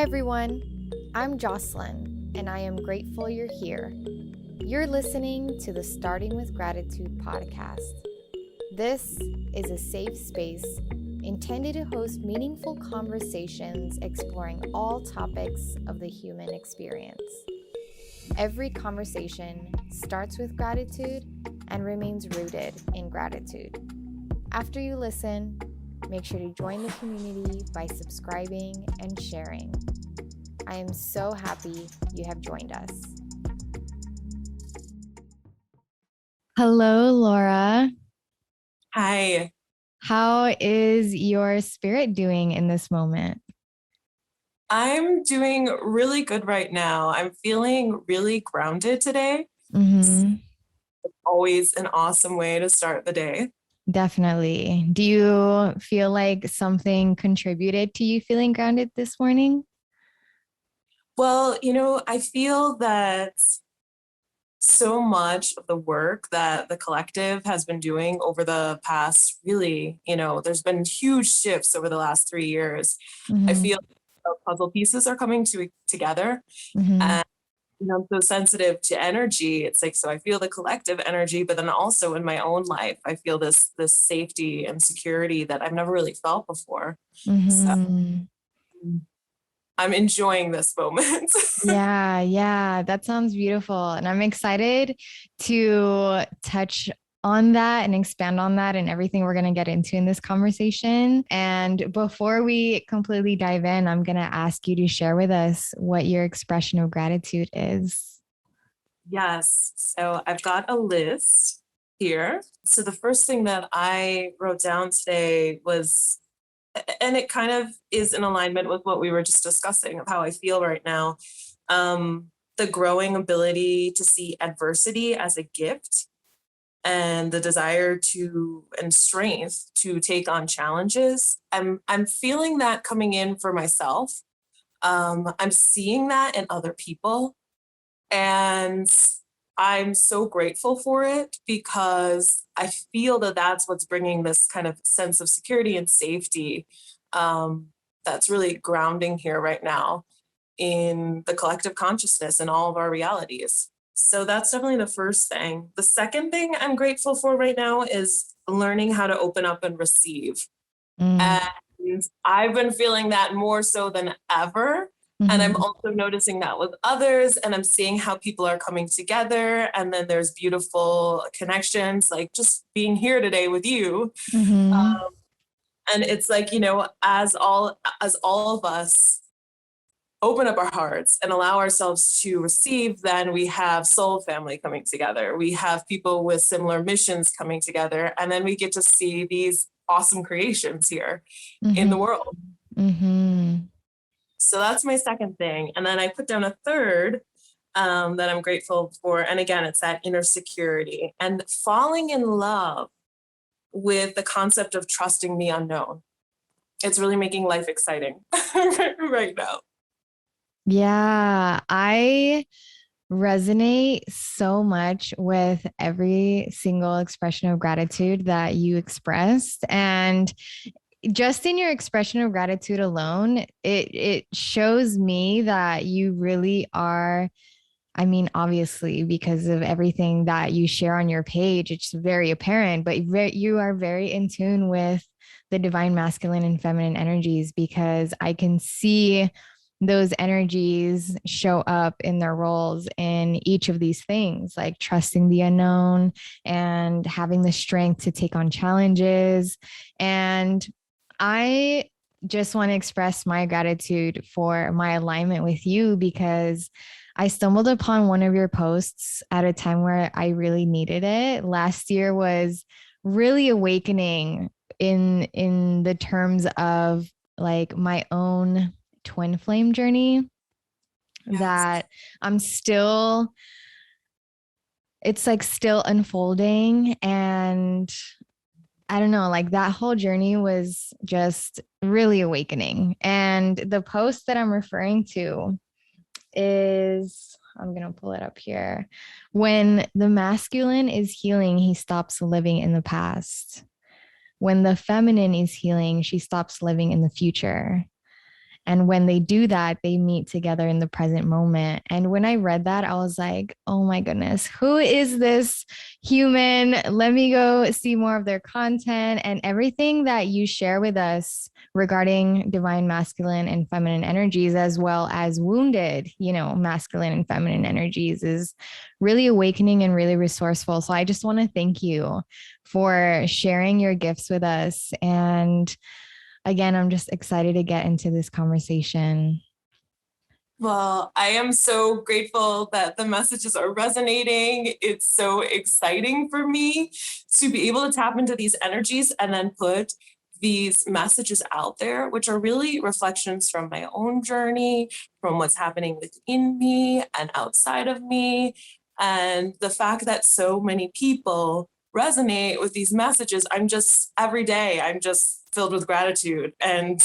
everyone, I'm Jocelyn, and I am grateful you're here. You're listening to the Starting with Gratitude podcast. This is a safe space intended to host meaningful conversations exploring all topics of the human experience. Every conversation starts with gratitude and remains rooted in gratitude. After you listen, make sure to join the community by subscribing and sharing. I am so happy you have joined us. Hello, Laura. Hi. How is your spirit doing in this moment? I'm doing really good right now. I'm feeling really grounded today. Mm-hmm. It's always an awesome way to start the day. Definitely. Do you feel like something contributed to you feeling grounded this morning? Well, I feel that so much of the work that the collective has been doing over the past, really, there's been huge shifts over the last 3 years. Mm-hmm. I feel the puzzle pieces are coming together. Mm-hmm. And I'm so sensitive to energy. It's like, so I feel the collective energy, but then also in my own life, I feel this safety and security that I've never really felt before. Mm-hmm. So I'm enjoying this moment. Yeah, that sounds beautiful. And I'm excited to touch on that and expand on that and everything we're going to get into in this conversation. And before we completely dive in, I'm going to ask you to share with us what your expression of gratitude is. Yes. So I've got a list here. So the first thing that I wrote down today was, and it kind of is in alignment with what we were just discussing of how I feel right now. The growing ability to see adversity as a gift and the desire and strength to take on challenges. I'm feeling that coming in for myself. I'm seeing that in other people. And I'm so grateful for it because I feel that that's what's bringing this kind of sense of security and safety that's really grounding here right now in the collective consciousness and all of our realities. So that's definitely the first thing. The second thing I'm grateful for right now is learning how to open up and receive. And I've been feeling that more so than ever. Mm-hmm. And I'm also noticing that with others, and I'm seeing how people are coming together. And then there's beautiful connections, like just being here today with you. Mm-hmm. And it's like, as all of us open up our hearts and allow ourselves to receive, then we have soul family coming together. We have people with similar missions coming together. And then we get to see these awesome creations here in the world. Mm-hmm. So that's my second thing. And then I put down a third that I'm grateful for. And again, it's that inner security and falling in love with the concept of trusting the unknown. It's really making life exciting right now. Yeah, I resonate so much with every single expression of gratitude that you expressed. And just in your expression of gratitude alone, it shows me that you really are, I mean, obviously, because of everything that you share on your page, it's very apparent, but you are very in tune with the divine masculine and feminine energies, because I can see those energies show up in their roles in each of these things, like trusting the unknown and having the strength to take on challenges. And I just want to express my gratitude for my alignment with you, because I stumbled upon one of your posts at a time where I really needed it. Last year was really awakening in the terms of like my own twin flame journey. Yes. That I'm still, it's like still unfolding. And I don't know, like that whole journey was just really awakening. And the post that I'm referring to is, I'm going to pull it up here. When the masculine is healing, he stops living in the past. When the feminine is healing, she stops living in the future. And when they do that, they meet together in the present moment. And when I read that, I was like, oh my goodness, who is this human? Let me go see more of their content, and everything that you share with us regarding divine masculine and feminine energies, as well as wounded, masculine and feminine energies, is really awakening and really resourceful. So I just want to thank you for sharing your gifts with us. And again, I'm just excited to get into this conversation. Well, I am so grateful that the messages are resonating. It's so exciting for me to be able to tap into these energies and then put these messages out there, which are really reflections from my own journey, from what's happening within me and outside of me. And the fact that so many people resonate with these messages, every day, I'm just filled with gratitude and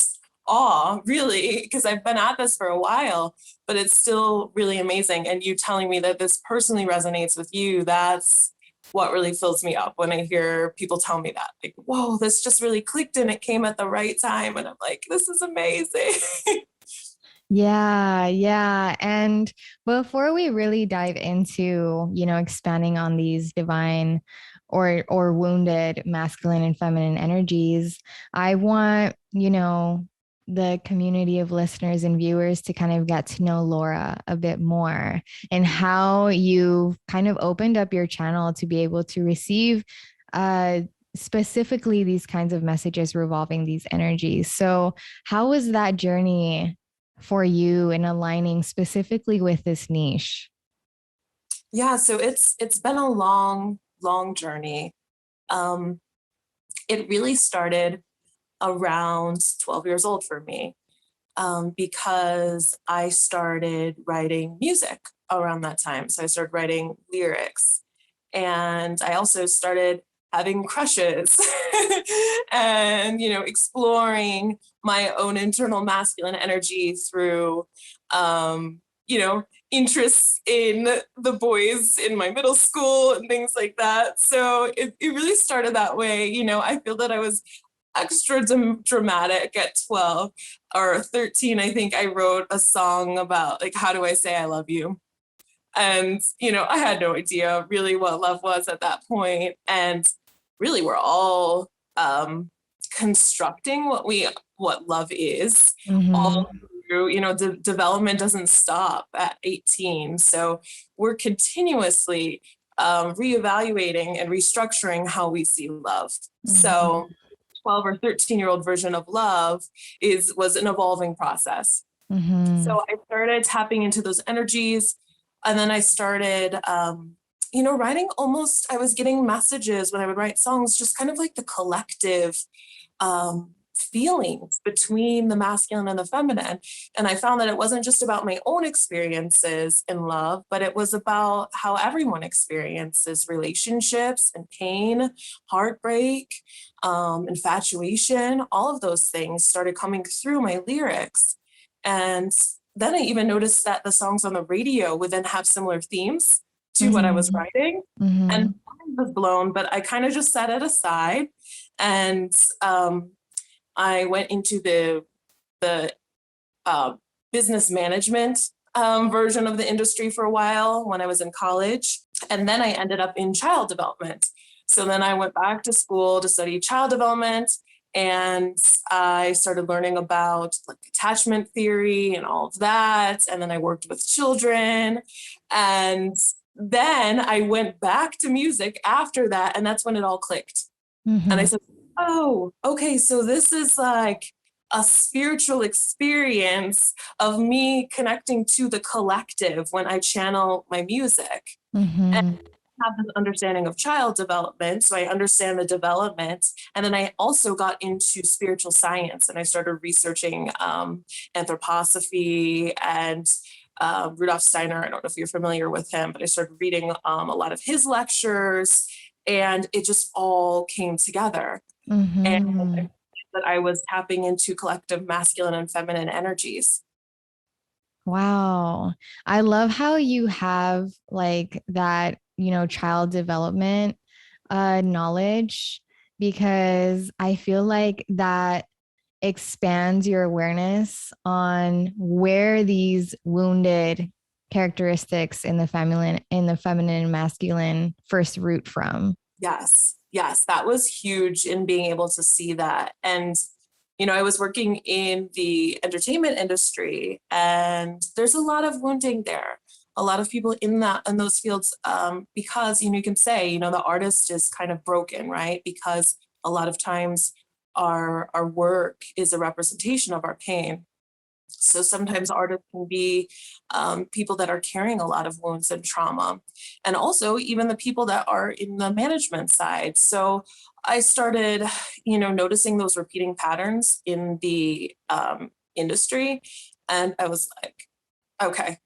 awe, really, because I've been at this for a while, but it's still really amazing. And you telling me that this personally resonates with you, that's what really fills me up when I hear people tell me that. Like, whoa, this just really clicked and it came at the right time. And I'm like, this is amazing. Yeah, yeah. And before we really dive into, expanding on these divine or wounded masculine and feminine energies, I want, the community of listeners and viewers to kind of get to know Laura a bit more, and how you kind of opened up your channel to be able to receive specifically these kinds of messages revolving these energies. So how was that journey for you in aligning specifically with this niche? Yeah, so it's been a long, long journey. Um, it really started around 12 years old for me, because I started writing music around that time. So I started writing lyrics, and I also started having crushes and, exploring my own internal masculine energy through, um, you know, interests in the boys in my middle school and things like that. So it really started that way. I feel that I was extra dramatic at 12 or 13. I think I wrote a song about, like, how do I say I love you? And, I had no idea really what love was at that point. And really, we're all constructing what love is Mm-hmm. all through, development doesn't stop at 18. So we're continuously reevaluating and restructuring how we see love. Mm-hmm. So 12 or 13-year-old version of love was an evolving process. Mm-hmm. So I started tapping into those energies, and then I started, writing I was getting messages when I would write songs, just kind of like the collective feelings between the masculine and the feminine. And I found that it wasn't just about my own experiences in love, but it was about how everyone experiences relationships and pain, heartbreak, infatuation. All of those things started coming through my lyrics. And then I even noticed that the songs on the radio would then have similar themes to what I was Mm-hmm. writing. And Mm-hmm. I was blown, but I kind of just set it aside. And I went into the uh, business management version of the industry for a while when I was in college. And then I ended up in child development. So then I went back to school to study child development, and I started learning about, like, attachment theory and all of that. And then I worked with children. And then I went back to music after that. And that's when it all clicked. And I Mm-hmm. said, oh, okay, so this is like a spiritual experience of me connecting to the collective when I channel my music. And Mm-hmm. I have this understanding of child development, so I understand the development. And then I also got into spiritual science, and I started researching anthroposophy and Rudolf Steiner. I don't know if you're familiar with him, but I started reading a lot of his lectures, and it just all came together. And Mm-hmm. that I was tapping into collective masculine and feminine energies. Wow. I love how you have like that, child development knowledge, because I feel like that expands your awareness on where these wounded characteristics in the feminine and masculine first root from. Yes. Yes. That was huge in being able to see that. And, I was working in the entertainment industry, and there's a lot of wounding there. A lot of people in those fields, because, you can say, the artist is kind of broken, right? Because a lot of times our work is a representation of our pain. So sometimes artists can be people that are carrying a lot of wounds and trauma, and also even the people that are in the management side. So I started, noticing those repeating patterns in the industry, and I was like, okay,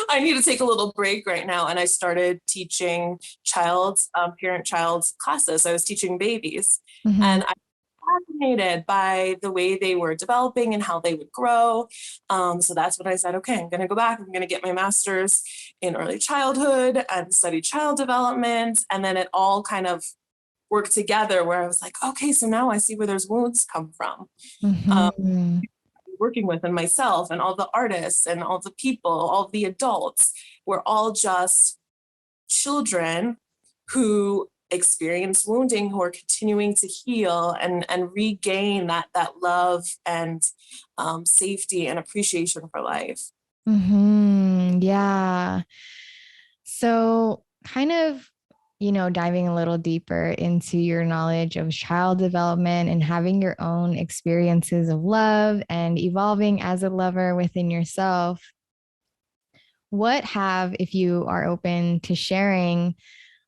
I need to take a little break right now. And I started teaching parent-child classes. I was teaching babies, Mm-hmm. and I fascinated by the way they were developing and how they would grow. So that's when I said, okay, I'm going to go back. I'm going to get my master's in early childhood and study child development. And then it all kind of worked together where I was like, okay, so now I see where those wounds come from. Mm-hmm. Working with and myself and all the artists and all the people, all the adults, we're all just children who experience wounding, who are continuing to heal and regain that love and safety and appreciation for life. Mm-hmm. Yeah. So, kind of, diving a little deeper into your knowledge of child development and having your own experiences of love and evolving as a lover within yourself, if you are open to sharing,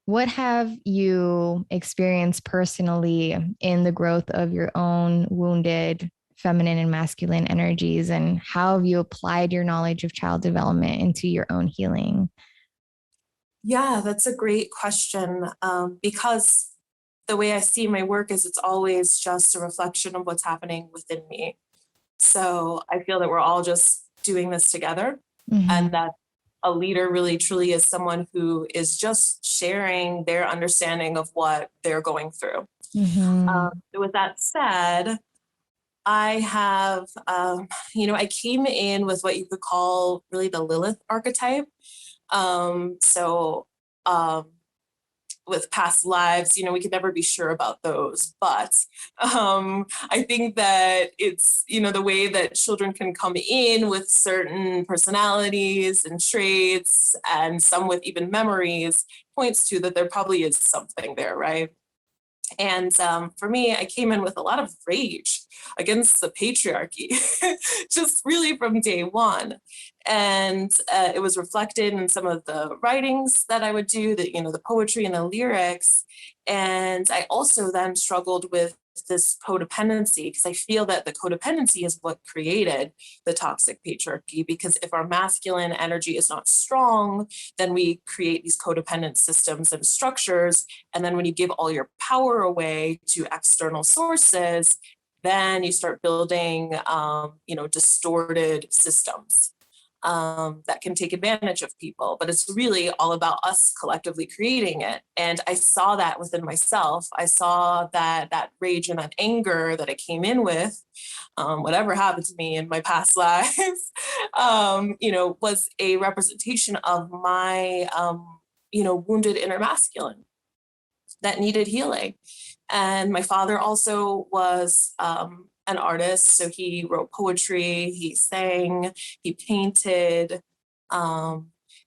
what have you experienced personally in the growth of your own wounded feminine and masculine energies? And how have you applied your knowledge of child development into your own healing? Yeah, that's a great question, because the way I see my work is it's always just a reflection of what's happening within me. So I feel that we're all just doing this together, and Mm-hmm. that a leader really truly is someone who is just sharing their understanding of what they're going through. Mm-hmm. So with that said, I have, I came in with what you could call really the Lilith archetype. So um, with past lives, we could never be sure about those. But I think that it's, the way that children can come in with certain personalities and traits, and some with even memories, points to that there probably is something there, right? And for me, I came in with a lot of rage against the patriarchy, just really from day one. And it was reflected in some of the writings that I would do, the poetry and the lyrics. And I also then struggled with this codependency, because I feel that the codependency is what created the toxic patriarchy. Because if our masculine energy is not strong, then we create these codependent systems and structures. And then when you give all your power away to external sources, then you start building, distorted systems that can take advantage of people. But it's really all about us collectively creating it. And I saw that within myself. I saw that rage and that anger that I came in with, whatever happened to me in my past lives, was a representation of my, wounded inner masculine that needed healing. And my father also was an artist. So he wrote poetry, he sang, he painted.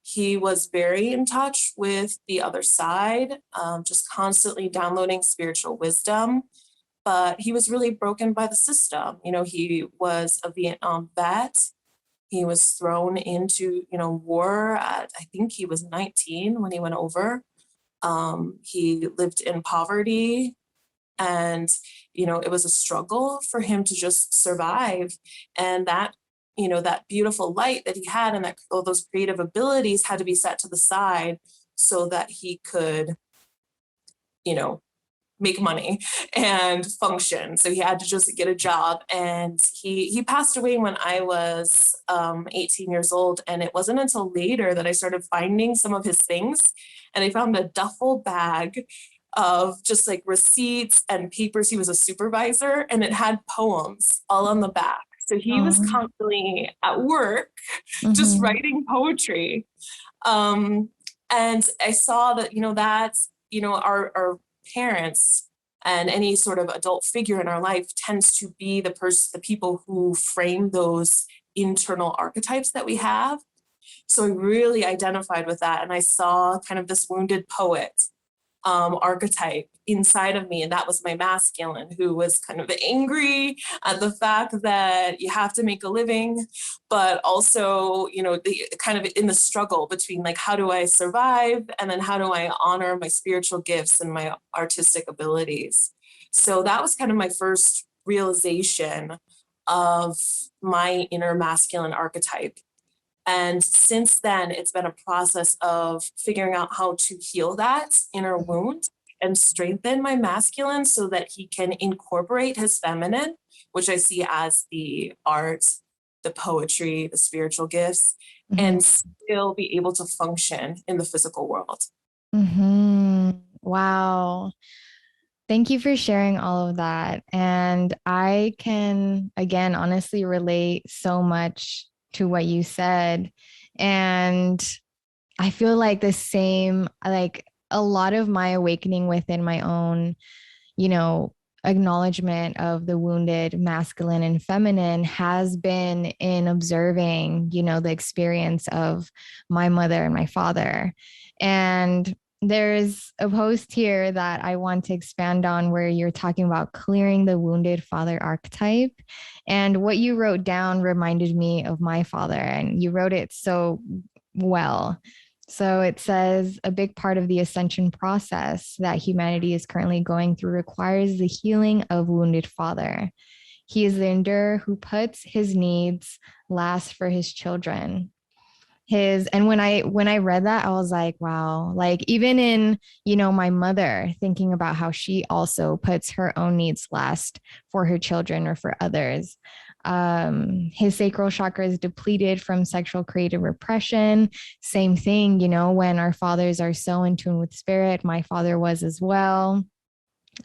He was very in touch with the other side, just constantly downloading spiritual wisdom. But he was really broken by the system. He was a Vietnam vet. He was thrown into, war at, I think he was 19 when he went over. He lived in poverty, and it was a struggle for him to just survive. And that, that beautiful light that he had, and that all those creative abilities had to be set to the side so that he could, you know make money and function. So he had to just get a job. And he passed away when I was 18 years old. And it wasn't until later that I started finding some of his things. And I found a duffel bag of just like receipts and papers. He was a supervisor, and it had poems all on the back. So he was Oh. constantly at work, just Mm-hmm. writing poetry. Um, and I saw that, that's, our parents and any sort of adult figure in our life tends to be the people who frame those internal archetypes that we have. So I really identified with that. And I saw kind of this wounded poet archetype inside of me. And that was my masculine, who was kind of angry at the fact that you have to make a living, but also, the kind of in the struggle between like, how do I survive? And then how do I honor my spiritual gifts and my artistic abilities? So that was kind of my first realization of my inner masculine archetype. And since then, it's been a process of figuring out how to heal that inner wound and strengthen my masculine so that he can incorporate his feminine, which I see as the art, the poetry, the spiritual gifts, Mm-hmm. and still be able to function in the physical world. Mm-hmm. Wow. Thank you for sharing all of that. And I can, again, honestly relate so much to what you said. And I feel like the same, like a lot of my awakening within my own, you know, acknowledgement of the wounded masculine and feminine has been in observing, the experience of my mother and my father. And there's a post here that I want to expand on where you're talking about clearing the wounded father archetype. And what you wrote down reminded me of my father, and you wrote it so well. So it says a big part of the ascension process that humanity is currently going through requires the healing of wounded father. He is the endurer who puts his needs last for his children. And when I read that, I was like, wow, like even in, my mother, thinking about how she also puts her own needs last for her children or for others. His sacral chakra is depleted from sexual creative repression. Same thing, when our fathers are so in tune with spirit, my father was as well.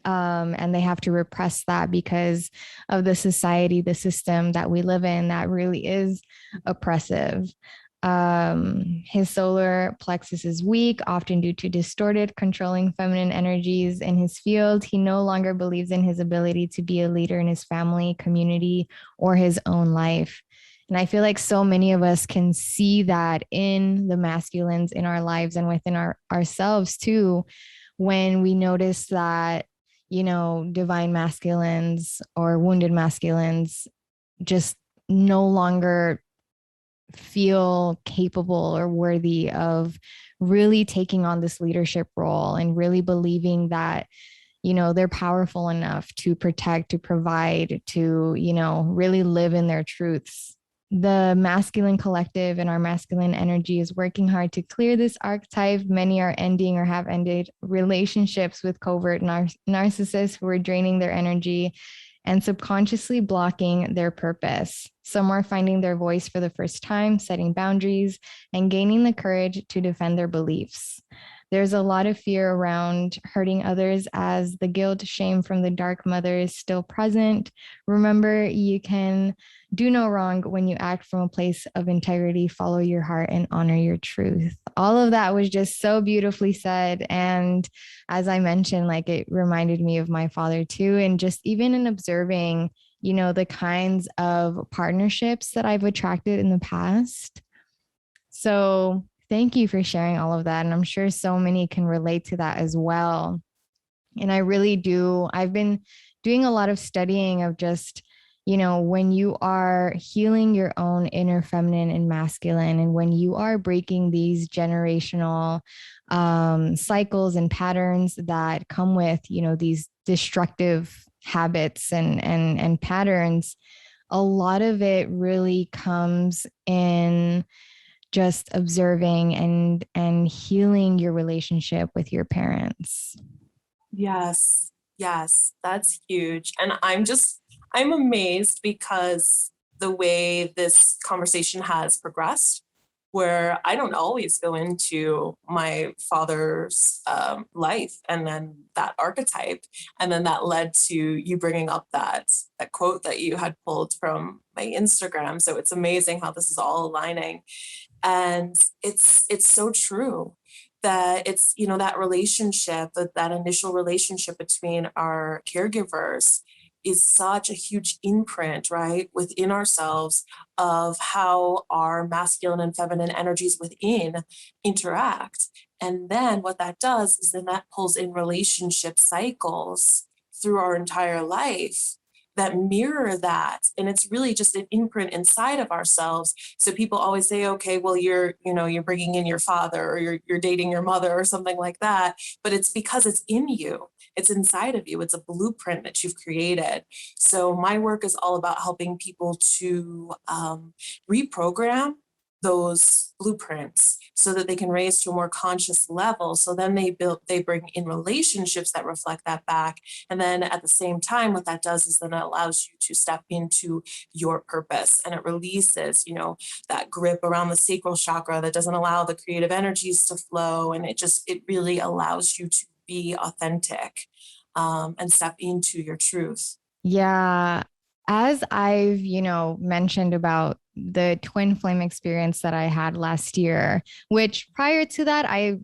And they have to repress that because of the society, the system that we live in that really is oppressive. His solar plexus is weak, often due to distorted, controlling feminine energies in his field. He no longer believes in his ability to be a leader in his family, community, or his own life. And I feel like so many of us can see that in the masculines in our lives and within ourselves too, when we notice that, divine masculines or wounded masculines just no longer feel capable or worthy of really taking on this leadership role and really believing that they're powerful enough to protect, to provide, to really live in their truths. The masculine collective and our masculine energy is working hard to clear this archetype. Many are ending or have ended relationships with covert narcissists who are draining their energy and subconsciously blocking their purpose. Some are finding their voice for the first time, setting boundaries, and gaining the courage to defend their beliefs. There's a lot of fear around hurting others as the guilt, shame from the dark mother is still present. Remember, you can do no wrong when you act from a place of integrity, follow your heart, and honor your truth. All of that was just so beautifully said. And as I mentioned, like it reminded me of my father too. And just even in observing, the kinds of partnerships that I've attracted in the past. So thank you for sharing all of that. And I'm sure so many can relate to that as well. And I really do. I've been doing a lot of studying of just, when you are healing your own inner feminine and masculine, and when you are breaking these generational cycles and patterns that come with, these destructive habits and patterns, a lot of it really comes in just observing and healing your relationship with your parents. Yes, yes, that's huge. And I'm amazed because the way this conversation has progressed. where I don't always go into my father's life and then that archetype. And then that led to you bringing up that quote that you had pulled from my Instagram. So it's amazing how this is all aligning. And it's so true that it's, you know, that relationship, that initial relationship between our caregivers is such a huge imprint, right, within ourselves of how our masculine and feminine energies within interact. And then what that does is then that pulls in relationship cycles through our entire life that mirror that. And it's really just an imprint inside of ourselves. So people always say, okay, well, you're bringing in your father, or you're dating your mother or something like that. But it's because it's in you. It's inside of you. It's a blueprint that you've created. So my work is all about helping people to reprogram those blueprints so that they can raise to a more conscious level. So then they bring in relationships that reflect that back. And then at the same time, what that does is then it allows you to step into your purpose, and it releases, you know, that grip around the sacral chakra that doesn't allow the creative energies to flow. And it really allows you to be authentic and step into your truth. Yeah. As I've, mentioned about the twin flame experience that I had last year, which prior to that, I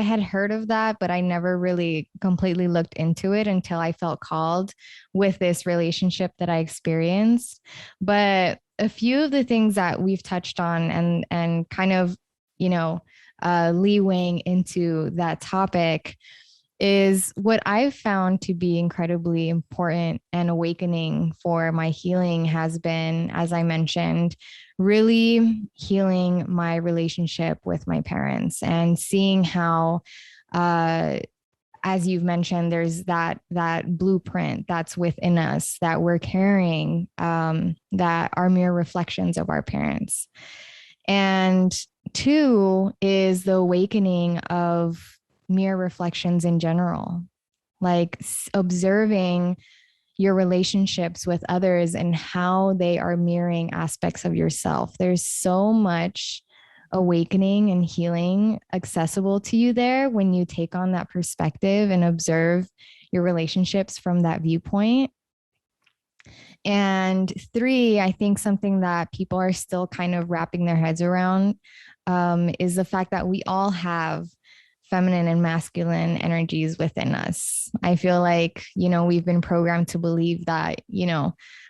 had heard of that, but I never really completely looked into it until I felt called with this relationship that I experienced. But a few of the things that we've touched on and kind of, leewaying into that topic is what I've found to be incredibly important and awakening for my healing has been, as I mentioned, really healing my relationship with my parents and seeing how, as you've mentioned, there's that blueprint that's within us that we're carrying, that are mere reflections of our parents. And two is the awakening of mere reflections in general, like observing your relationships with others and how they are mirroring aspects of yourself. There's so much awakening and healing accessible to you there when you take on that perspective and observe your relationships from that viewpoint. And three, I think something that people are still kind of wrapping their heads around, is the fact that we all have feminine and masculine energies within us. I feel like, we've been programmed to believe that,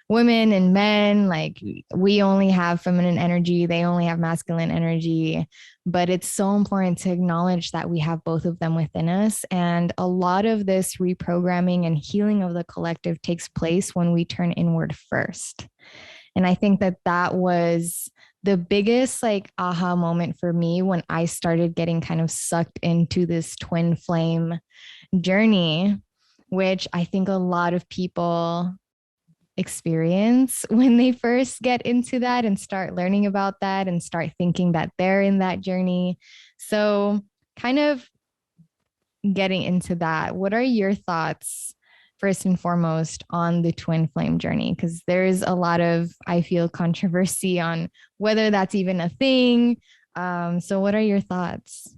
women and men, like we only have feminine energy, they only have masculine energy. But it's so important to acknowledge that we have both of them within us. And a lot of this reprogramming and healing of the collective takes place when we turn inward first. And I think that that was the biggest like aha moment for me when I started getting kind of sucked into this twin flame journey, which I think a lot of people experience when they first get into that and start learning about that and start thinking that they're in that journey. So, kind of getting into that, what are your thoughts, first and foremost, on the twin flame journey? Because there's a lot of, I feel, controversy on whether that's even a thing. So, what are your thoughts?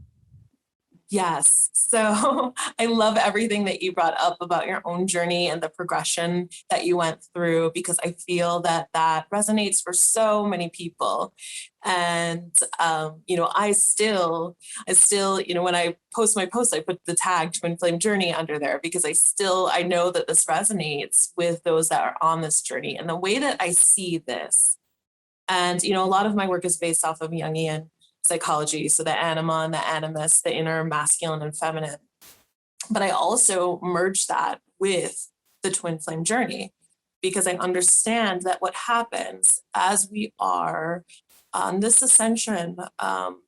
Yes. So I love everything that you brought up about your own journey and the progression that you went through, because I feel that that resonates for so many people. And, I still, when I post my post, I put the tag Twin Flame Journey under there because I know that this resonates with those that are on this journey. And the way that I see this, and, a lot of my work is based off of Jungian psychology. So the anima and the animus, the inner masculine and feminine. But I also merge that with the twin flame journey because I understand that what happens as we are on this ascension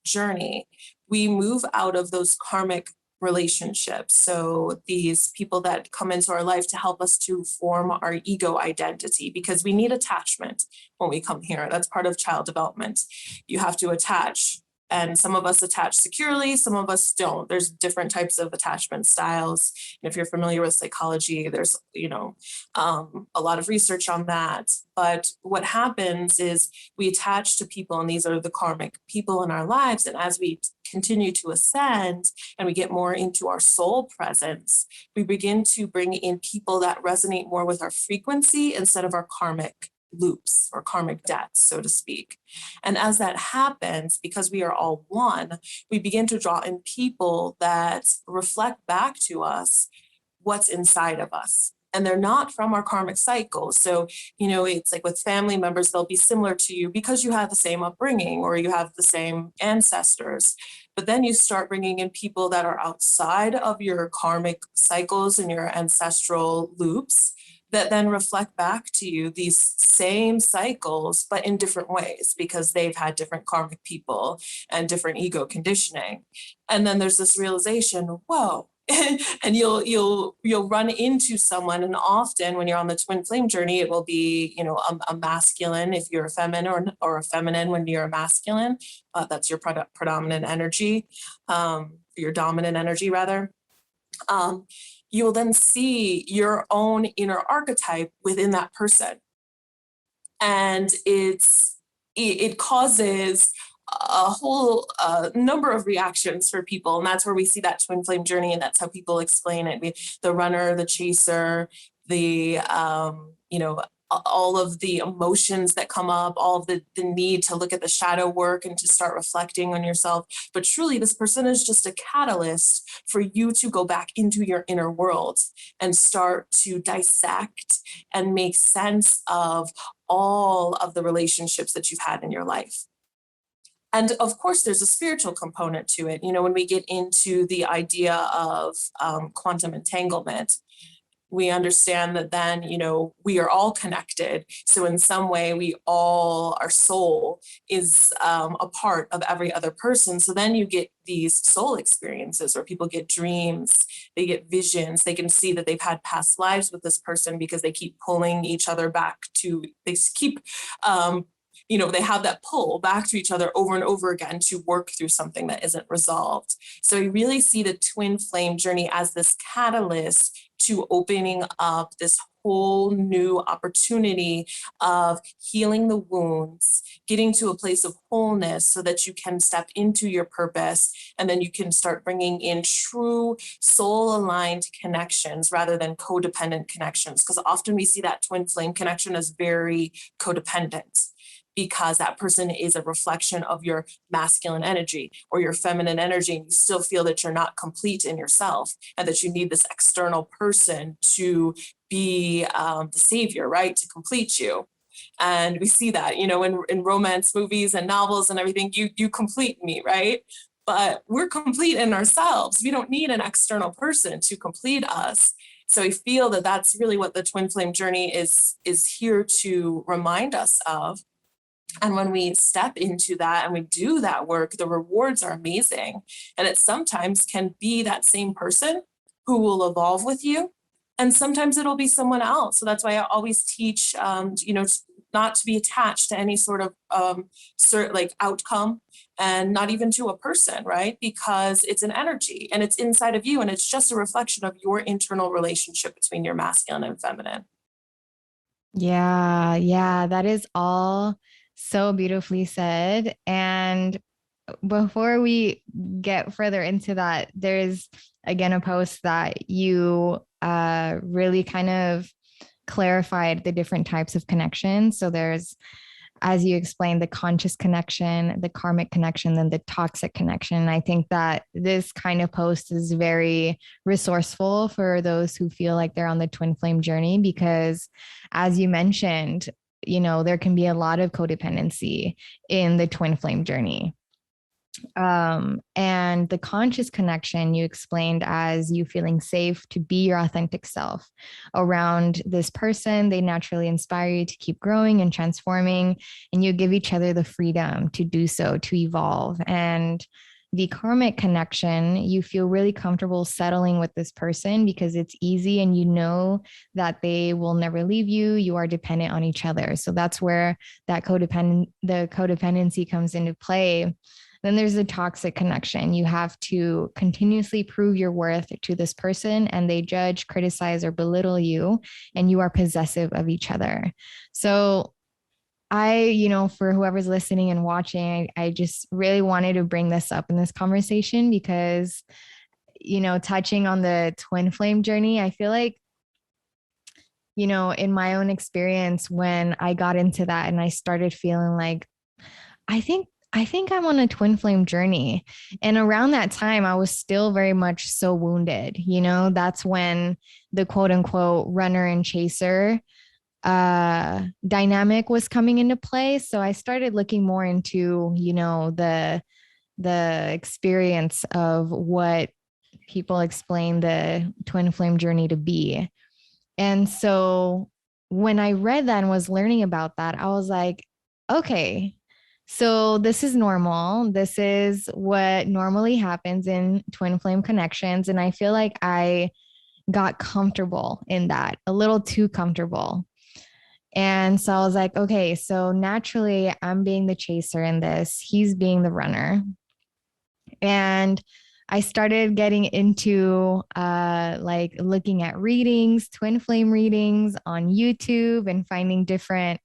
journey, we move out of those karmic relationships. So these people that come into our life to help us to form our ego identity, because we need attachment when we come here. That's part of child development. You have to attach And some of us attach securely, some of us don't. There's different types of attachment styles. And if you're familiar with psychology, there's, a lot of research on that. But what happens is we attach to people, and these are the karmic people in our lives. And as we continue to ascend and we get more into our soul presence, we begin to bring in people that resonate more with our frequency instead of our karmic loops or karmic debts, so to speak. And as that happens, because we are all one, we begin to draw in people that reflect back to us what's inside of us. And they're not from our karmic cycle. So, it's like with family members, they'll be similar to you because you have the same upbringing or you have the same ancestors. But then you start bringing in people that are outside of your karmic cycles and your ancestral loops that then reflect back to you these same cycles, but in different ways, because they've had different karmic people and different ego conditioning. And then there's this realization, whoa, and you'll run into someone. And often when you're on the twin flame journey, it will be, a masculine if you're a feminine, or a feminine when you're a masculine. That's your predominant energy, your dominant energy rather. You will then see your own inner archetype within that person. And it causes a whole number of reactions for people. And that's where we see that twin flame journey. And that's how people explain it. The runner, the chaser, the, all of the emotions that come up, all of the need to look at the shadow work and to start reflecting on yourself. But truly, this person is just a catalyst for you to go back into your inner world and start to dissect and make sense of all of the relationships that you've had in your life. And of course, there's a spiritual component to it. When we get into the idea of quantum entanglement, we understand that then, we are all connected. So in some way, our soul is a part of every other person. So then you get these soul experiences where people get dreams, they get visions, they can see that they've had past lives with this person because they keep pulling each other back they keep, they have that pull back to each other over and over again to work through something that isn't resolved. So we really see the twin flame journey as this catalyst to opening up this whole new opportunity of healing the wounds, getting to a place of wholeness so that you can step into your purpose, and then you can start bringing in true soul-aligned connections rather than codependent connections, because often we see that twin flame connection as very codependent, because that person is a reflection of your masculine energy or your feminine energy, and you still feel that you're not complete in yourself and that you need this external person to be the savior, right, to complete you. And we see that, in romance movies and novels and everything, you complete me, right? But we're complete in ourselves. We don't need an external person to complete us. So I feel that that's really what the twin flame journey is here to remind us of. And when we step into that and we do that work, the rewards are amazing. And it sometimes can be that same person who will evolve with you. And sometimes it'll be someone else. So that's why I always teach, not to be attached to any sort of outcome, and not even to a person, right? Because it's an energy and it's inside of you. And it's just a reflection of your internal relationship between your masculine and feminine. Yeah, that is all so beautifully said. And before we get further into that, there's again a post that you really kind of clarified the different types of connections. So there's, as you explained, the conscious connection, the karmic connection, then the toxic connection. And I think that this kind of post is very resourceful for those who feel like they're on the twin flame journey, because as you mentioned, there can be a lot of codependency in the twin flame journey. And the conscious connection you explained as you feeling safe to be your authentic self around this person. They naturally inspire you to keep growing and transforming, and you give each other the freedom to do so, to evolve. And the karmic connection, you feel really comfortable settling with this person because it's easy and you know that they will never leave you. You are dependent on each other. So that's where the codependency comes into play, Then there's a toxic connection. You have to continuously prove your worth to this person, and they judge, criticize, or belittle you, and you are possessive of each other. So for whoever's listening and watching, I just really wanted to bring this up in this conversation because, touching on the twin flame journey, I feel like, in my own experience, when I got into that and I started feeling like, I think I'm on a twin flame journey. And around that time, I was still very much so wounded. That's when the quote unquote runner and chaser dynamic was coming into play. So I started looking more into, the experience of what people explain the twin flame journey to be. And so when I read that and was learning about that, I was like, okay, so this is normal. This is what normally happens in twin flame connections. And I feel like I got comfortable in that, a little too comfortable. And so I was like, okay, so naturally I'm being the chaser in this, he's being the runner. And I started getting into like looking at readings, twin flame readings on YouTube, and finding different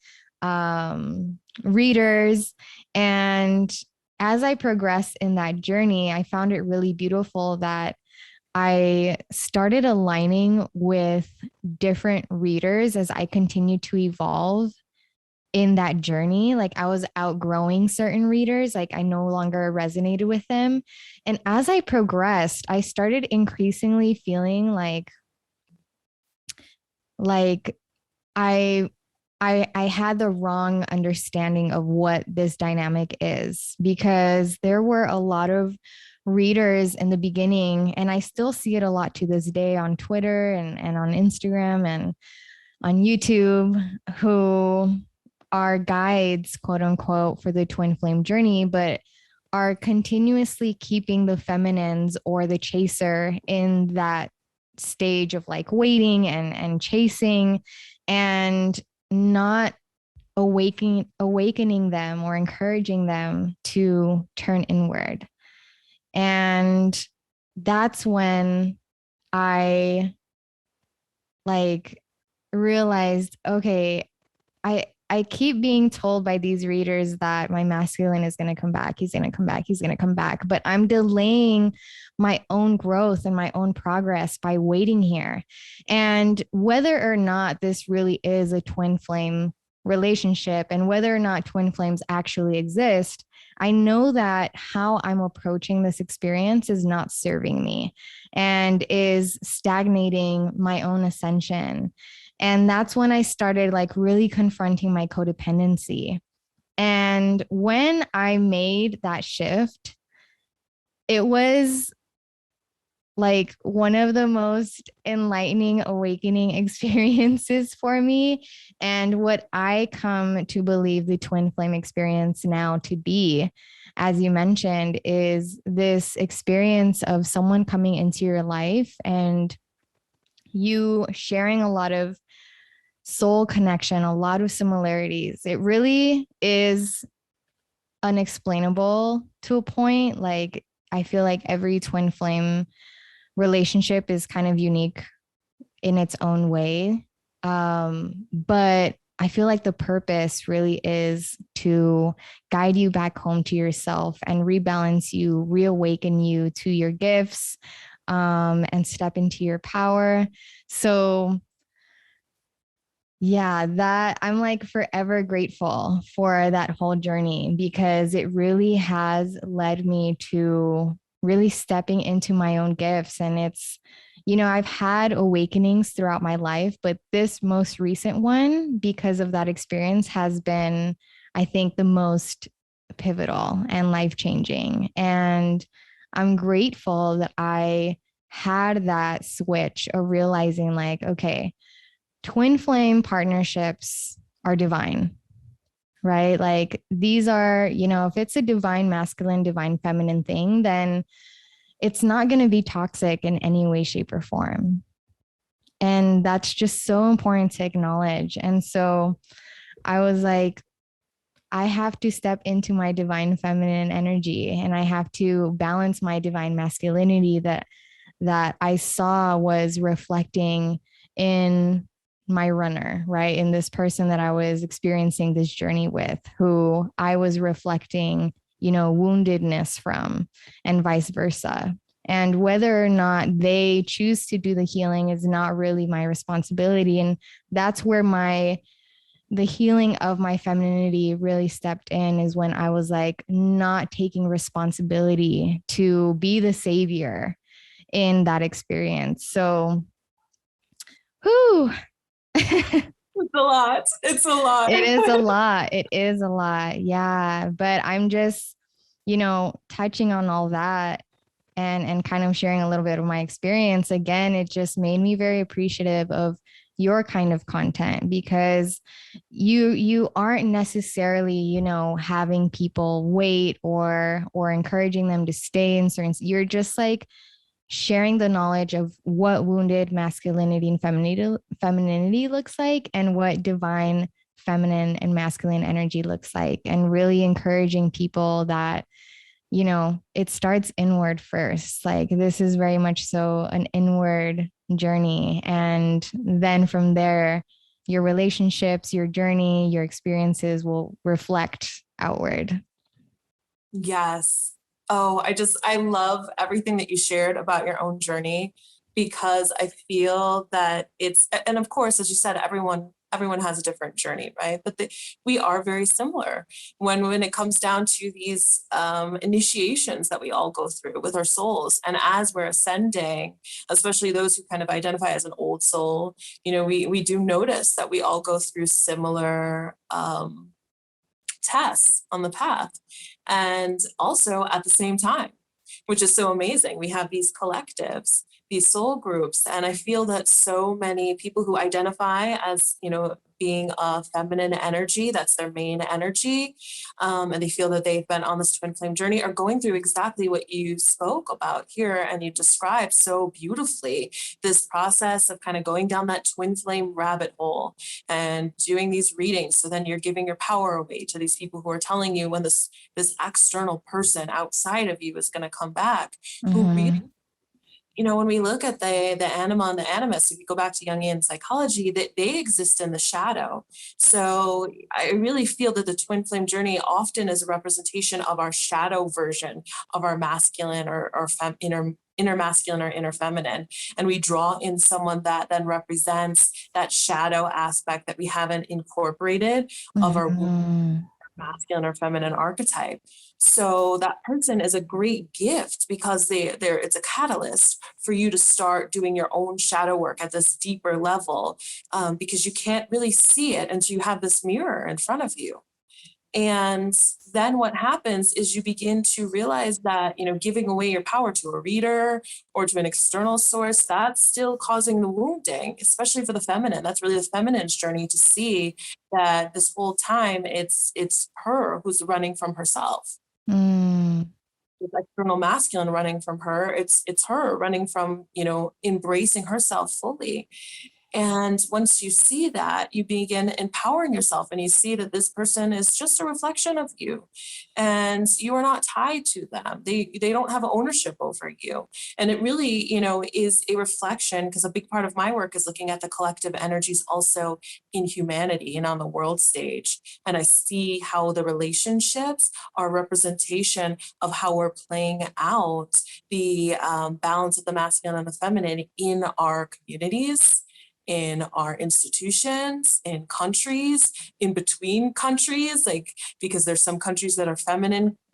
readers. And as I progressed in that journey, I found it really beautiful that I started aligning with different readers as I continued to evolve in that journey. Like I was outgrowing certain readers, like I no longer resonated with them. And as I progressed, I started increasingly feeling like I I had the wrong understanding of what this dynamic is, because there were a lot of readers in the beginning, and I still see it a lot to this day on Twitter and on Instagram and on YouTube, who are guides, quote unquote, for the twin flame journey, but are continuously keeping the feminines or the chaser in that stage of like waiting and chasing, and not awakening them or encouraging them to turn inward. And that's when I like realized, okay, I keep being told by these readers that my masculine is going to come back. He's going to come back. He's going to come back. But I'm delaying my own growth and my own progress by waiting here. And whether or not this really is a twin flame relationship, and whether or not twin flames actually exist, I know that how I'm approaching this experience is not serving me and is stagnating my own ascension. And that's when I started like really confronting my codependency. And when I made that shift, it was like one of the most enlightening, awakening experiences for me. And what I come to believe the twin flame experience now to be, as you mentioned, is this experience of someone coming into your life and you sharing a lot of soul connection, a lot of similarities. It really is unexplainable to a point. Like, I feel like every twin flame relationship is kind of unique in its own way. But I feel like the purpose really is to guide you back home to yourself and rebalance you, reawaken you to your gifts, and step into your power. So yeah, that I'm like forever grateful for that whole journey, because it really has led me to really stepping into my own gifts. And it's, I've had awakenings throughout my life, but this most recent one, because of that experience, has been, I think, the most pivotal and life changing. And I'm grateful that I had that switch of realizing, like, okay, twin flame partnerships are divine, right? Like these are, if it's a divine masculine, divine feminine thing, then it's not going to be toxic in any way, shape, or form. And that's just so important to acknowledge. And so I was like, I have to step into my divine feminine energy, and I have to balance my divine masculinity that I saw was reflecting in my runner, right? In this person that I was experiencing this journey with, who I was reflecting, woundedness from, and vice versa. And whether or not they choose to do the healing is not really my responsibility. And that's where the healing of my femininity really stepped in, is when I was like not taking responsibility to be the savior in that experience. So, whew. It's a lot. It's a lot. It is a lot. It is a lot. Yeah. But I'm just, touching on all that and kind of sharing a little bit of my experience. Again, it just made me very appreciative of your kind of content, because you aren't necessarily, having people wait or encouraging them to stay in certain, you're just like sharing the knowledge of what wounded masculinity and femininity looks like, and what divine feminine and masculine energy looks like, and really encouraging people that it starts inward first. Like, this is very much so an inward journey, and then from there your relationships, your journey, your experiences will reflect outward. Yes. Oh, I love everything that you shared about your own journey, because I feel that and of course, as you said, everyone has a different journey, right? But we are very similar when it comes down to these initiations that we all go through with our souls. And as we're ascending, especially those who kind of identify as an old soul, we do notice that we all go through similar tests on the path. And also at the same time, which is so amazing, we have these collectives, these soul groups. And I feel that so many people who identify as, being a feminine energy, that's their main energy, and they feel that they've been on this twin flame journey, are going through exactly what you spoke about here and you described so beautifully, this process of kind of going down that twin flame rabbit hole and doing these readings. So then you're giving your power away to these people who are telling you when this external person outside of you is going to come back, who really, Mm-hmm. when we look at the anima and the animus, if you go back to Jungian psychology, that they exist in the shadow. So I really feel that the twin flame journey often is a representation of our shadow version of our masculine or inner masculine or inner feminine. And we draw in someone that then represents that shadow aspect that we haven't incorporated of our Mm-hmm. masculine or feminine archetype. So that person is a great gift, because it's a catalyst for you to start doing your own shadow work at this deeper level, because you can't really see it until you have this mirror in front of you. And then what happens is you begin to realize that, giving away your power to a reader or to an external source, that's still causing the wounding, especially for the feminine. That's really the feminine's journey, to see that this whole time it's her who's running from herself. Mm. With external masculine running from her, it's her running from, embracing herself fully. And once you see that, you begin empowering yourself, and you see that this person is just a reflection of you, and you are not tied to them. They don't have ownership over you. And it really, is a reflection, because a big part of my work is looking at the collective energies also in humanity and on the world stage. And I see how the relationships are a representation of how we're playing out the balance of the masculine and the feminine in our communities, in our institutions, in countries, in between countries, like, because there's some countries that are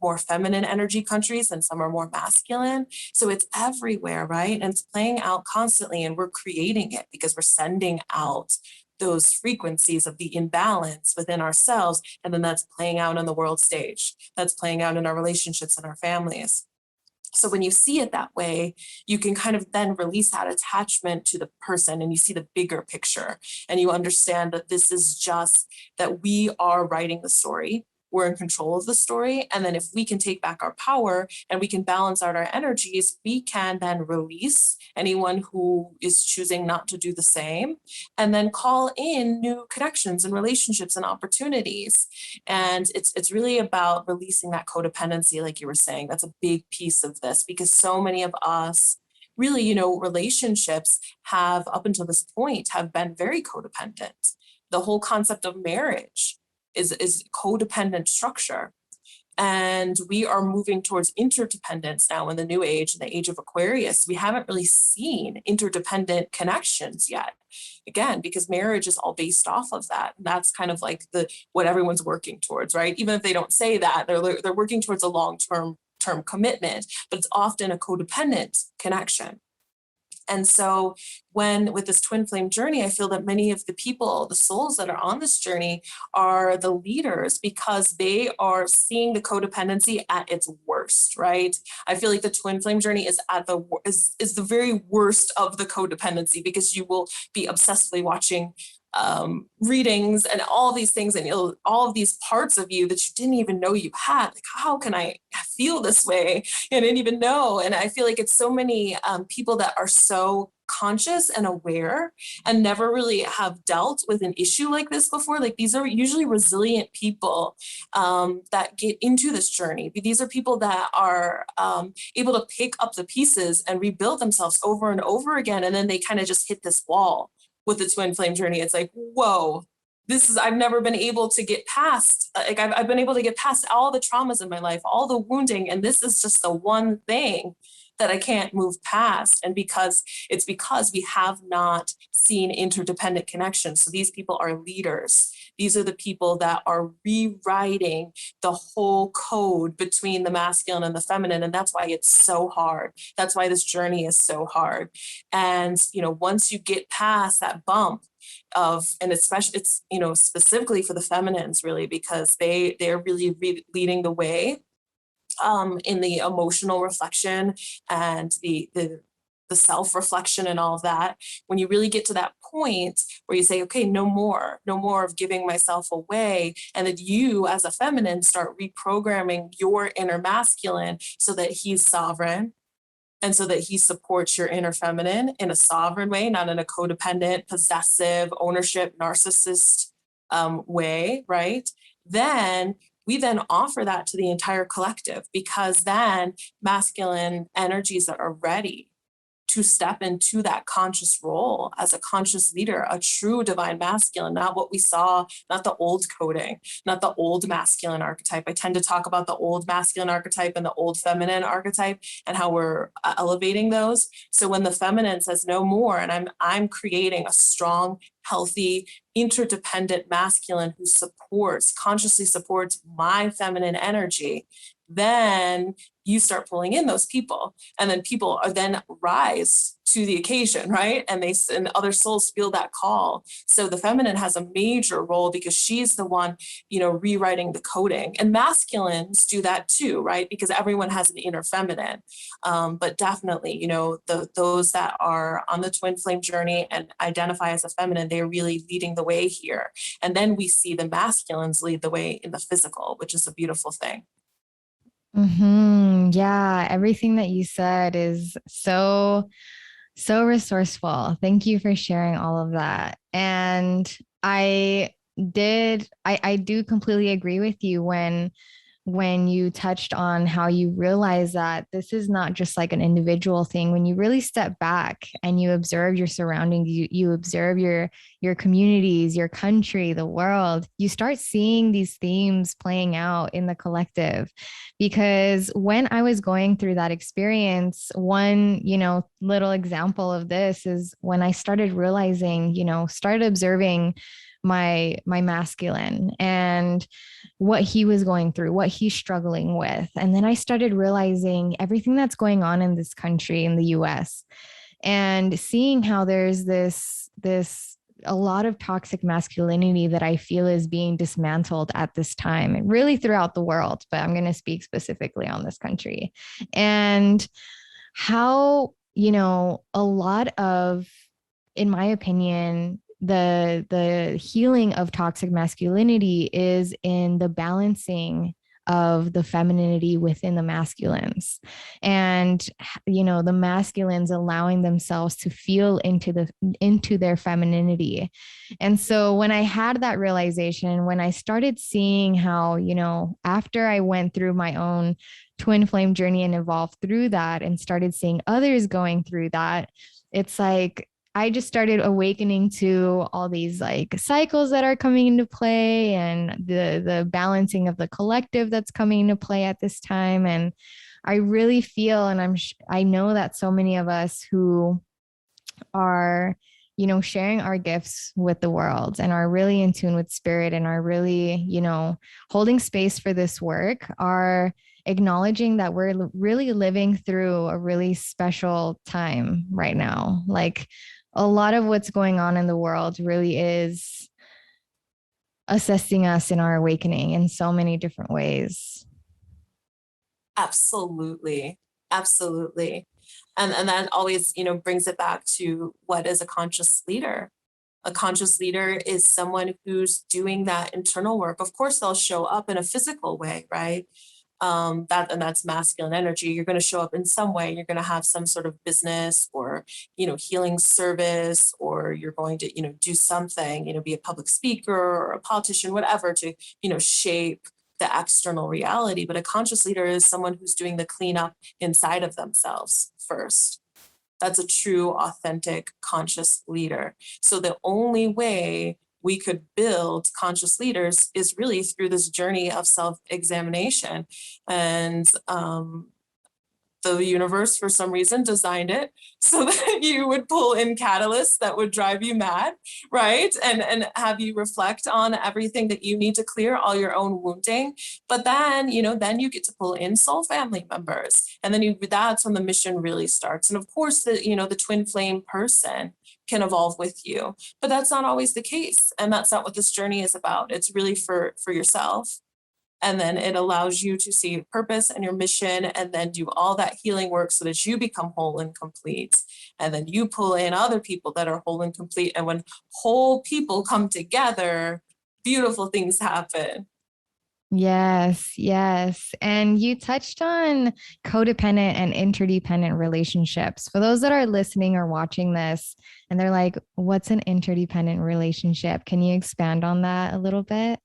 more feminine energy countries, and some are more masculine. So it's everywhere, right? And it's playing out constantly, and we're creating it because we're sending out those frequencies of the imbalance within ourselves. And then that's playing out on the world stage. That's playing out in our relationships and our families. So when you see it that way, you can kind of then release that attachment to the person, and you see the bigger picture, and you understand that this is just that we are writing the story. we're in control of the story. And then if we can take back our power and we can balance out our energies, we can then release anyone who is choosing not to do the same, and then call in new connections and relationships and opportunities. And it's really about releasing that codependency, like you were saying. That's a big piece of this, because so many of us really, relationships have, up until this point, have been very codependent. The whole concept of marriage is codependent structure. And we are moving towards interdependence now in the new age, in the age of Aquarius. We haven't really seen interdependent connections yet. Again, because marriage is all based off of that. And that's kind of like what everyone's working towards, right? Even if they don't say that, they're working towards a long-term commitment, but it's often a codependent connection. And so with this twin flame journey, I feel that many of the people, the souls that are on this journey, are the leaders, because they are seeing the codependency at its worst, right? I feel like the twin flame journey is is the very worst of the codependency, because you will be obsessively watching readings and all these things, and all of these parts of you that you didn't even know you had. Like, how can I feel this way? I didn't even know. And I feel like it's so many people that are so conscious and aware and never really have dealt with an issue like this before. Like, these are usually resilient people that get into this journey. These are people that are able to pick up the pieces and rebuild themselves over and over again. And then they kind of just hit this wall with the twin flame journey. It's like, whoa, I've never been able to get past, like I've been able to get past all the traumas in my life, all the wounding. And this is just the one thing that I can't move past. And because we have not seen interdependent connections. So these people are leaders. These are the people that are rewriting the whole code between the masculine and the feminine. And that's why it's so hard. That's why this journey is so hard. And, once you get past that bump and especially it's, specifically for the feminines, really, because they're really leading the way in the emotional reflection and the self-reflection and all of that. When you really get to that point where you say, okay, no more of giving myself away, and that you as a feminine start reprogramming your inner masculine so that he's sovereign, and so that he supports your inner feminine in a sovereign way, not in a codependent, possessive, ownership, narcissist way, right? Then we then offer that to the entire collective, because then masculine energies that are ready to step into that conscious role as a conscious leader, a true divine masculine, not what we saw, not the old coding, not the old masculine archetype. I tend to talk about the old masculine archetype and the old feminine archetype and how we're elevating those. So when the feminine says no more, and I'm creating a strong, healthy, interdependent masculine who consciously supports my feminine energy, then you start pulling in those people, and then people are then rise to the occasion, right? And other souls feel that call. So the feminine has a major role, because she's the one, rewriting the coding. And masculines do that too, right? Because everyone has an inner feminine. But definitely, those that are on the twin flame journey and identify as a feminine, they're really leading the way here. And then we see the masculines lead the way in the physical, which is a beautiful thing. Yeah, everything that you said is so resourceful. Thank you for sharing all of that. And I do completely agree with you when you touched on how you realize that this is not just like an individual thing. When you really step back and you observe your surroundings, you observe your communities, your country, the world, you start seeing these themes playing out in the collective. Because when I was going through that experience, one, little example of this is when I started realizing, started observing my masculine and what he was going through, what he's struggling with. And then I started realizing everything that's going on in this country, in the US, and seeing how there's this a lot of toxic masculinity that I feel is being dismantled at this time, and really throughout the world, but I'm going to speak specifically on this country. And how, a lot of, in my opinion, the healing of toxic masculinity is in the balancing of the femininity within the masculines, and the masculines allowing themselves to feel into their femininity. And so when I had that realization, when I started seeing how, after I went through my own twin flame journey and evolved through that and started seeing others going through that, it's like I just started awakening to all these like cycles that are coming into play, and the balancing of the collective that's coming into play at this time. And I really feel, and I know that so many of us who are, sharing our gifts with the world and are really in tune with spirit and are really, holding space for this work, are acknowledging that we're really living through a really special time right now. Like, a lot of what's going on in the world really is assessing us in our awakening in so many different ways. Absolutely. Absolutely. And that always, brings it back to what is a conscious leader. A conscious leader is someone who's doing that internal work. Of course, they'll show up in a physical way, right? That's masculine energy. You're going to show up in some way. You're going to have some sort of business or, healing service, or you're going to, do something, be a public speaker or a politician, whatever, to, shape the external reality. But a conscious leader is someone who's doing the cleanup inside of themselves first. That's a true, authentic, conscious leader. So the only way we could build conscious leaders is really through this journey of self-examination. And the universe, for some reason, designed it so that you would pull in catalysts that would drive you mad, right? And have you reflect on everything that you need to clear, all your own wounding. But then, then you get to pull in soul family members. And then that's when the mission really starts. And of course, the twin flame person can evolve with you, but that's not always the case. And that's not what this journey is about. It's really for yourself. And then it allows you to see your purpose and your mission, and then do all that healing work so that you become whole and complete. And then you pull in other people that are whole and complete. And when whole people come together, beautiful things happen. Yes, yes. And you touched on codependent and interdependent relationships. For those that are listening or watching this and they're like, what's an interdependent relationship? Can you expand on that a little bit?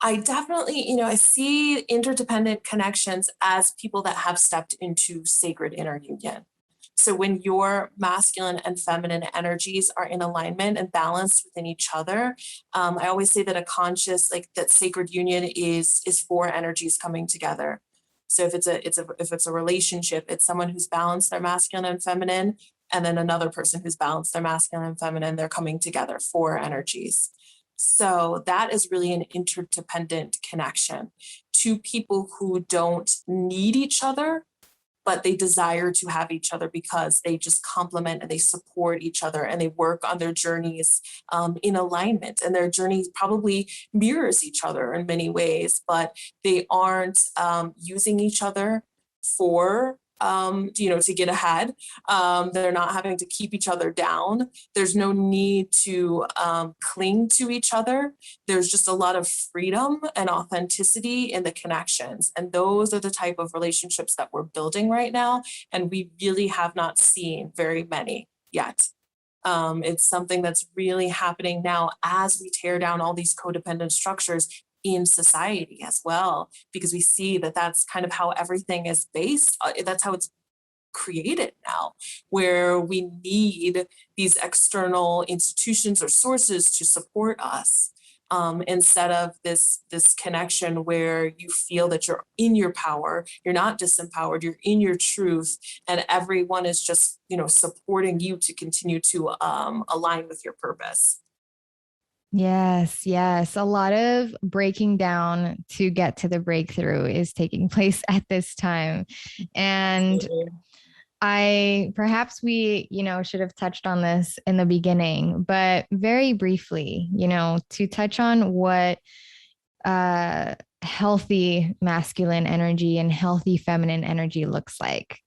I definitely, I see interdependent connections as people that have stepped into sacred inner union. So when your masculine and feminine energies are in alignment and balanced within each other, I always say that a conscious, like that sacred union is four energies coming together. So if it's a relationship, it's someone who's balanced their masculine and feminine, and then another person who's balanced their masculine and feminine. They're coming together, four energies. So that is really an interdependent connection. Two people who don't need each other, but they desire to have each other because they just complement and they support each other, and they work on their journeys in alignment. And their journey probably mirrors each other in many ways, but they aren't using each other for to get ahead. They're not having to keep each other down. There's no need to cling to each other. There's just a lot of freedom and authenticity in the connections. And those are the type of relationships that we're building right now. And we really have not seen very many yet. It's something that's really happening now as we tear down all these codependent structures in society as well, because we see that that's kind of how everything is based. That's how it's created now, where we need these external institutions or sources to support us, instead of this connection where you feel that you're in your power, you're not disempowered, you're in your truth, and everyone is just supporting you to continue to align with your purpose. Yes, yes. A lot of breaking down to get to the breakthrough is taking place at this time. And Absolutely. perhaps we, should have touched on this in the beginning, but very briefly, to touch on what healthy masculine energy and healthy feminine energy looks like.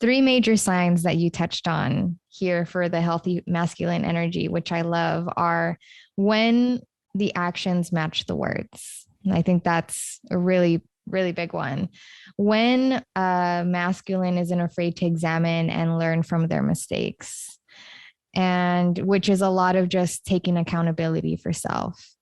three major signs that you touched on here for the healthy masculine energy, which I love, are when the actions match the words. And I think that's a really, really big one. When masculine isn't afraid to examine and learn from their mistakes, and which is a lot of just taking accountability for self.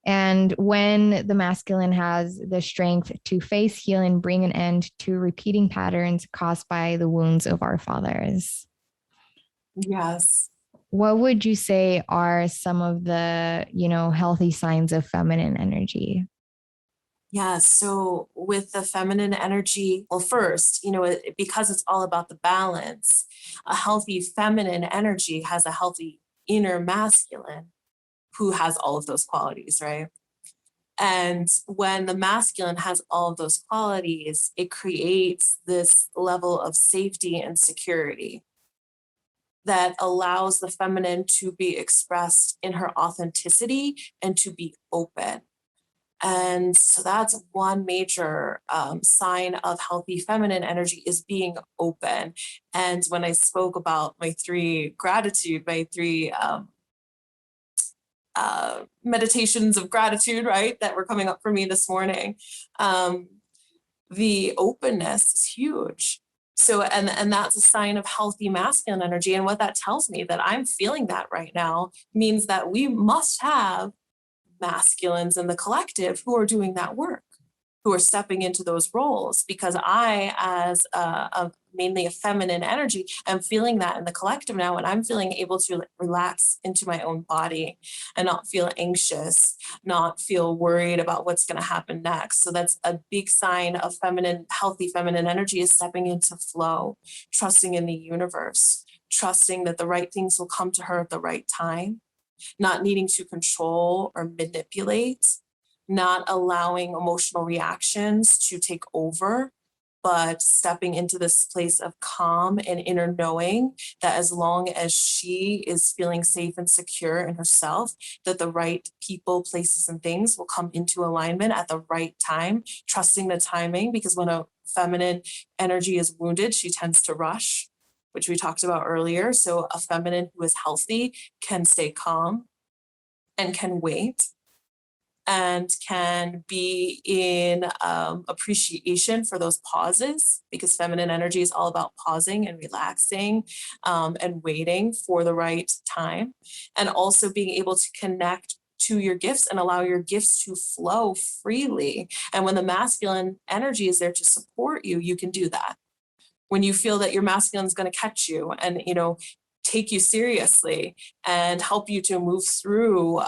And when the masculine has the strength to face, heal, and bring an end to repeating patterns caused by the wounds of our fathers. Yes. What would you say are some of the, healthy signs of feminine energy? Yeah, so with the feminine energy, well, first, because it's all about the balance, a healthy feminine energy has a healthy inner masculine who has all of those qualities, right? And when the masculine has all of those qualities, it creates this level of safety and security that allows the feminine to be expressed in her authenticity and to be open. And so that's one major sign of healthy feminine energy, is being open. And when I spoke about my three meditations of gratitude, right, that were coming up for me this morning, the openness is huge. So, and that's a sign of healthy masculine energy. And what that tells me, that I'm feeling that right now, means that we must have masculines in the collective who are doing that work, who are stepping into those roles, because I, as mainly a feminine energy, am feeling that in the collective now, and I'm feeling able to relax into my own body and not feel anxious, not feel worried about what's going to happen next. So that's a big sign of healthy feminine energy, is stepping into flow, trusting in the universe, trusting that the right things will come to her at the right time, not needing to control or manipulate, not allowing emotional reactions to take over, but stepping into this place of calm and inner knowing that as long as she is feeling safe and secure in herself, that the right people, places, and things will come into alignment at the right time, trusting the timing, because when a feminine energy is wounded, she tends to rush, which we talked about earlier. So a feminine who is healthy can stay calm and can wait and can be in appreciation for those pauses, because feminine energy is all about pausing and relaxing and waiting for the right time, and also being able to connect to your gifts and allow your gifts to flow freely. And when the masculine energy is there to support you, you can do that. When you feel that your masculine is going to catch you and, take you seriously and help you to move through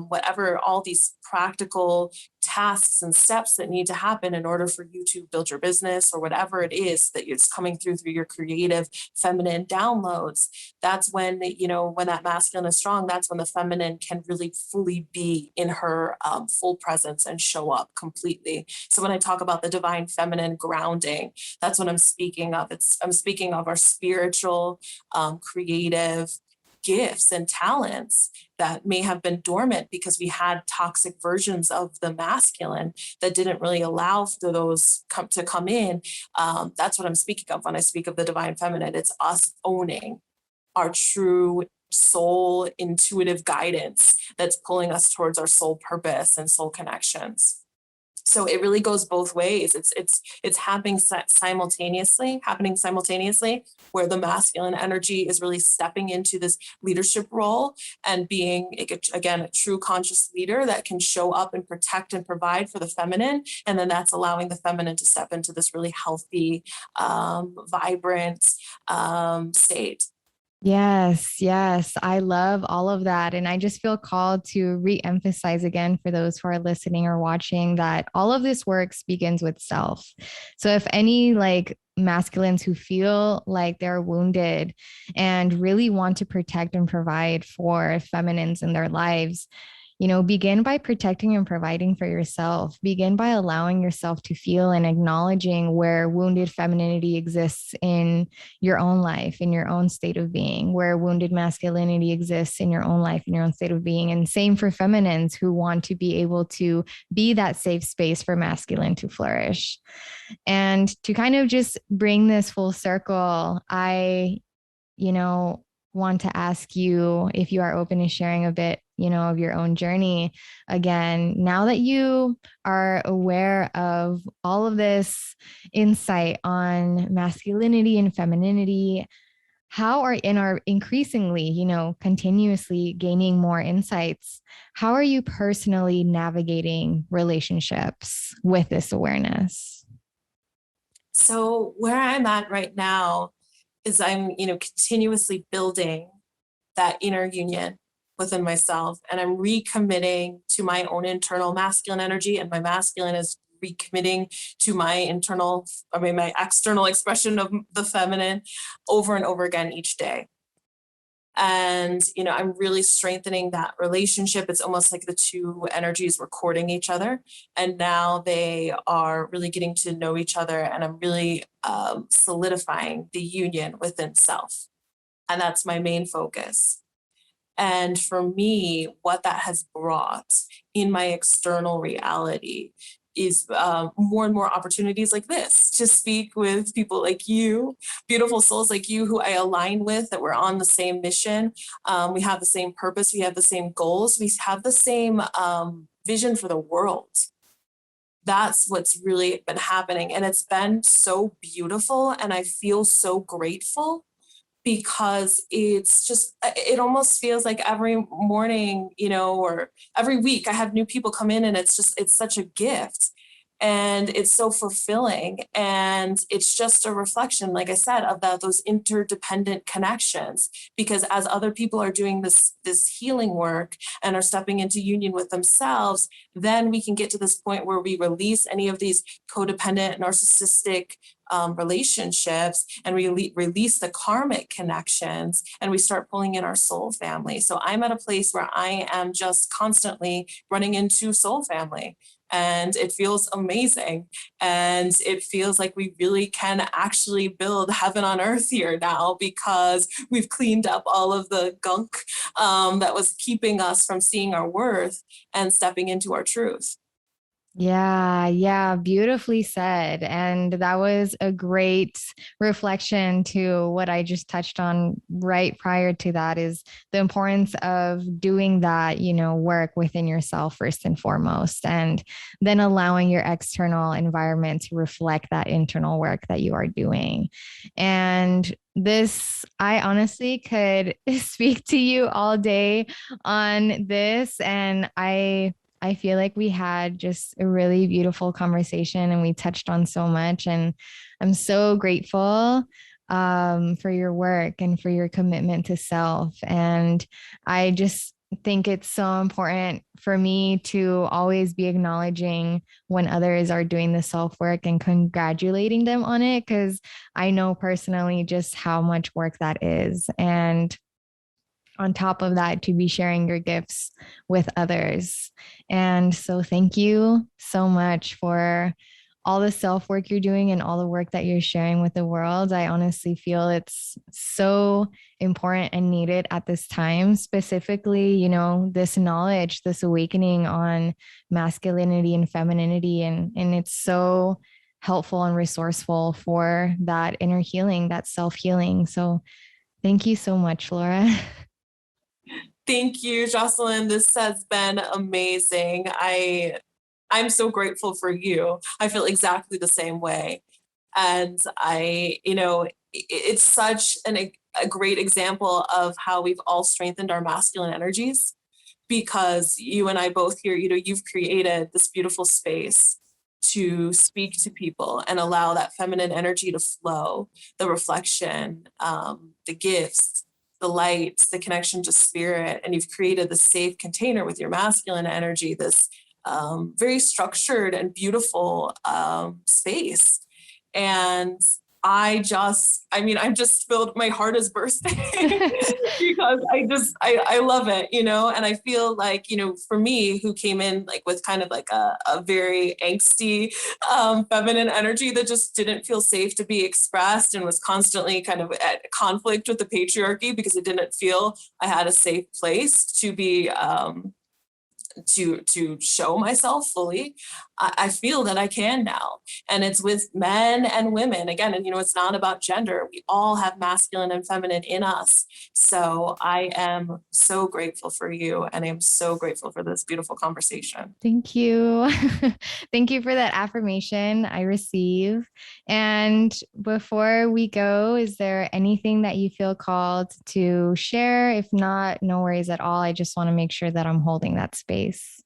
whatever all these practical tasks and steps that need to happen in order for you to build your business or whatever it is that it's coming through your creative feminine downloads. That's when, when that masculine is strong, that's when the feminine can really fully be in her full presence and show up completely. So when I talk about the divine feminine grounding, that's what I'm speaking of. I'm speaking of our spiritual, creative gifts and talents that may have been dormant because we had toxic versions of the masculine that didn't really allow for those to come in. That's what I'm speaking of when I speak of the divine feminine. It's us owning our true soul intuitive guidance that's pulling us towards our soul purpose and soul connections. So it really goes both ways. It's happening simultaneously, where the masculine energy is really stepping into this leadership role and being, again, a true conscious leader that can show up and protect and provide for the feminine. And then that's allowing the feminine to step into this really healthy, vibrant state. Yes, yes. I love all of that. And I just feel called to re-emphasize again for those who are listening or watching that all of this work begins with self. So if any like masculines who feel like they're wounded and really want to protect and provide for feminines in their lives, begin by protecting and providing for yourself. Begin by allowing yourself to feel and acknowledging where wounded femininity exists in your own life, in your own state of being, where wounded masculinity exists in your own life, in your own state of being. And same for feminines who want to be able to be that safe space for masculine to flourish. And to kind of just bring this full circle, I, you know, want to ask you if you are open to sharing a bit, of your own journey. Again, now that you are aware of all of this insight on masculinity and femininity, how are in our increasingly, continuously gaining more insights, how are you personally navigating relationships with this awareness? So where I'm at right now is I'm, continuously building that inner union within myself. And I'm recommitting to my own internal masculine energy, and my masculine is recommitting to my my external expression of the feminine over and over again each day. And, I'm really strengthening that relationship. It's almost like the two energies were courting each other. And now they are really getting to know each other. And I'm really solidifying the union within self. And that's my main focus. And for me, what that has brought in my external reality is more and more opportunities like this to speak with people like you, beautiful souls like you who I align with, that we're on the same mission. We have the same purpose. We have the same goals. We have the same vision for the world. That's what's really been happening. And it's been so beautiful. And I feel so grateful, because it almost feels like every morning, or every week I have new people come in, and it's such a gift, and it's so fulfilling. And it's just a reflection, like I said, of those interdependent connections, because as other people are doing this healing work and are stepping into union with themselves, then we can get to this point where we release any of these codependent, narcissistic relationships, and we release the karmic connections, and we start pulling in our soul family. So I'm at a place where I am just constantly running into soul family, and it feels amazing. And it feels like we really can actually build heaven on earth here now, because we've cleaned up all of the gunk that was keeping us from seeing our worth and stepping into our truth. Yeah, beautifully said. And that was a great reflection to what I just touched on right prior to that, is the importance of doing that, work within yourself first and foremost, and then allowing your external environment to reflect that internal work that you are doing. And this, I honestly could speak to you all day on this. And I feel like we had just a really beautiful conversation, and we touched on so much. And I'm so grateful for your work and for your commitment to self. And I just think it's so important for me to always be acknowledging when others are doing the self work and congratulating them on it, because I know personally just how much work that is. And on top of that, to be sharing your gifts with others. And so thank you so much for all the self work you're doing and all the work that you're sharing with the world. I honestly feel it's so important and needed at this time, specifically, this knowledge, this awakening on masculinity and femininity. And it's so helpful and resourceful for that inner healing, that self healing. So thank you so much, Laura. Thank you, Jocelyn. This has been amazing. I'm so grateful for you. I feel exactly the same way. And it's such a great example of how we've all strengthened our masculine energies, because you and I both here, you've created this beautiful space to speak to people and allow that feminine energy to flow, the reflection, the gifts, the light, the connection to spirit. And you've created the safe container with your masculine energy, this very structured and beautiful space. And I'm just filled, my heart is bursting because I love it, and I feel like, for me, who came in like with kind of like a very angsty, feminine energy that just didn't feel safe to be expressed and was constantly kind of at conflict with the patriarchy because it didn't feel I had a safe place to be, to show myself fully. I feel that I can now, and it's with men and women again. And it's not about gender. We all have masculine and feminine in us. So I am so grateful for you, and I am so grateful for this beautiful conversation. Thank you. Thank you for that affirmation I receive. And before we go, is there anything that you feel called to share? If not, no worries at all. I just want to make sure that I'm holding that space.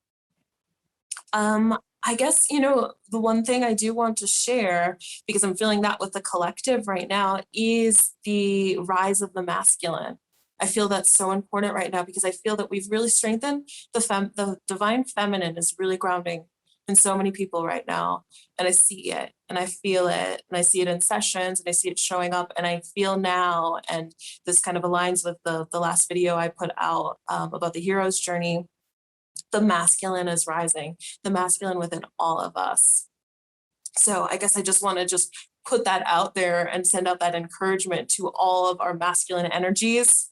I guess, the one thing I do want to share, because I'm feeling that with the collective right now, is the rise of the masculine. I feel that's so important right now because I feel that we've really strengthened the divine feminine is really grounding in so many people right now. And I see it and I feel it and I see it in sessions and I see it showing up and I feel now. And this kind of aligns with the last video I put out about the hero's journey. The masculine is rising, the masculine within all of us. So I guess I just want to just put that out there and send out that encouragement to all of our masculine energies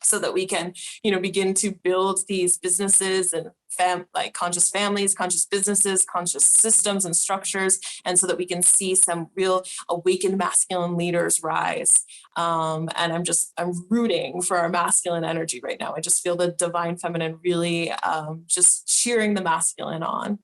so that we can, begin to build these businesses and like conscious families, conscious businesses, conscious systems and structures, and so that we can see some real awakened masculine leaders rise. And I'm rooting for our masculine energy right now. I just feel the divine feminine really just cheering the masculine on.